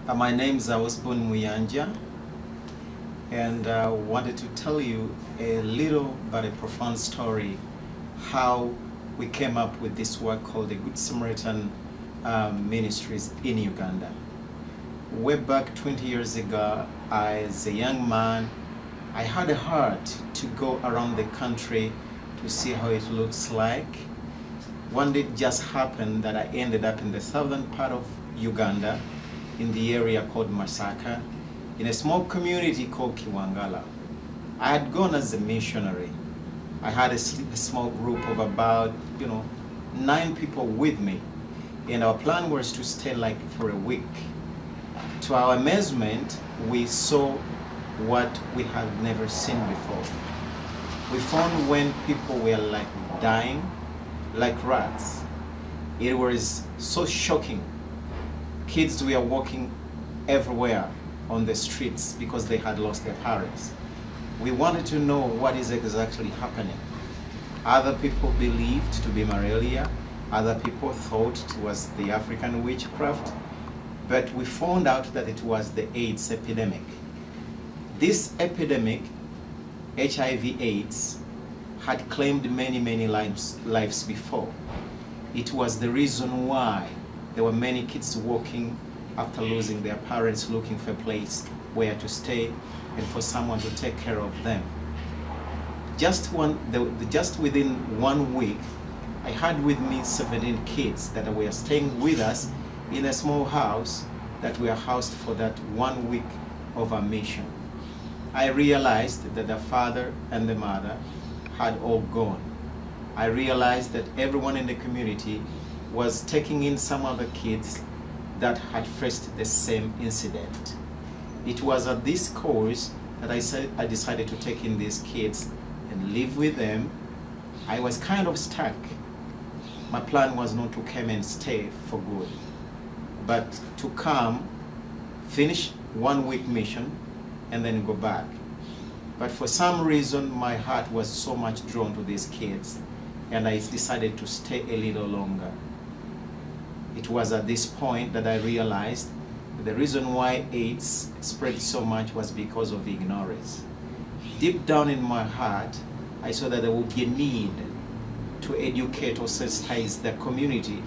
My name is Osborn Muyanja, and I wanted to tell you a little but a profound story how we came up with this work called the Good Samaritan Ministries in Uganda. Way back 20 years ago, as a young man, I had a heart to go around the country to see how it looks like. One day it just happened that I ended up in the southern part of Uganda, in the area called Masaka, in a small community called Kiwangala. I had gone as a missionary. I had a small group of about 9 people with me, and our plan was to stay like for a week. To our amazement, we saw what we had never seen before. We found when people were like dying like rats. It was so shocking. Kids were walking everywhere on the streets because they had lost their parents. We wanted to know what is exactly happening. Other people believed to be malaria, other people thought it was the African witchcraft, but we found out that it was the AIDS epidemic. This epidemic, HIV/AIDS, had claimed many lives before. It was the reason why there were many kids walking after losing their parents, looking for a place where to stay and for someone to take care of them. Just within 1 week, I had with me 17 kids that were staying with us in a small house that we were housed for that 1 week of our mission. I realized that the father and the mother had all gone. I realized that everyone in the community was taking in some other kids that had faced the same incident. It was at this course that I decided to take in these kids and live with them. I was kind of stuck. My plan was not to come and stay for good, but to come, finish 1 week mission, and then go back. But for some reason, my heart was so much drawn to these kids, and I decided to stay a little longer. It was at this point that I realized that the reason why AIDS spread so much was because of ignorance. Deep down in my heart, I saw that there would be a need to educate or sensitize the community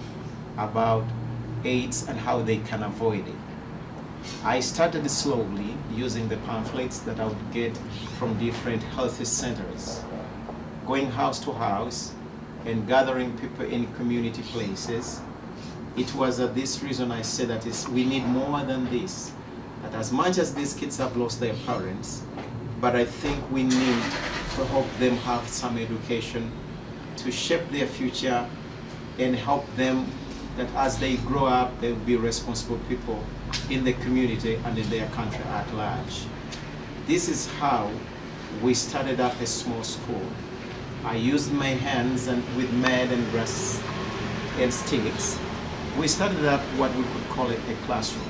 about AIDS and how they can avoid it. I started slowly using the pamphlets that I would get from different health centers, going house to house and gathering people in community places. It was at this reason I said that we need more than this. That as much as these kids have lost their parents, but I think we need to help them have some education to shape their future and help them that as they grow up, they will be responsible people in the community and in their country at large. This is how we started up a small school. I used my hands and with mud and grass and sticks. We started up what we could call it a classroom.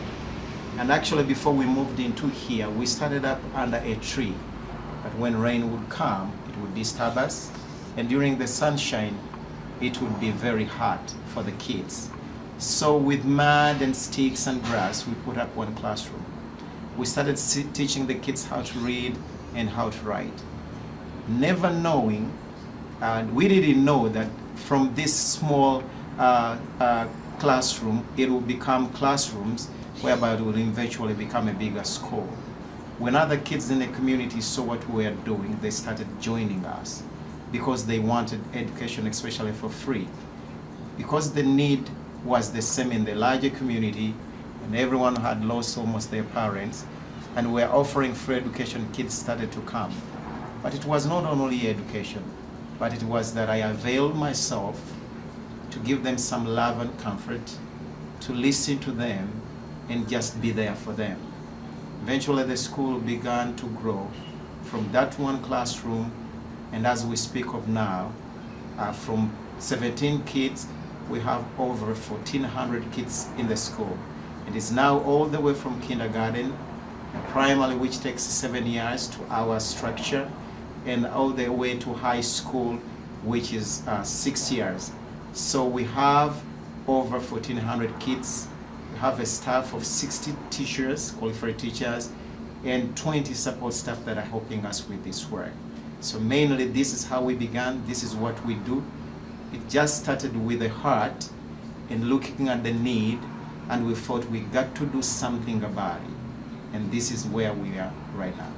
And actually before we moved into here, we started up under a tree. But when rain would come, it would disturb us. And during the sunshine, it would be very hot for the kids. So with mud and sticks and grass, we put up one classroom. We started teaching the kids how to read and how to write. Never knowing, and we didn't know that from this small classroom, it will become classrooms whereby it will eventually become a bigger school. When other kids in the community saw what we were doing, they started joining us because they wanted education, especially for free. Because the need was the same in the larger community and everyone had lost almost their parents and we were offering free education, kids started to come. But it was not only education, but it was that I availed myself to give them some love and comfort, to listen to them and just be there for them. Eventually the school began to grow from that one classroom, and as we speak of now, from 17 kids, we have over 1,400 kids in the school. It is now all the way from kindergarten, primary, which takes 7 years, to our structure, and all the way to high school, which is 6 years. So we have over 1,400 kids We have a staff of 60 teachers, qualified teachers, and 20 support staff that are helping us with this work. So mainly this is how we began, this is what we do. It just started with the heart and looking at the need, and we thought we got to do something about it. And this is where we are right now.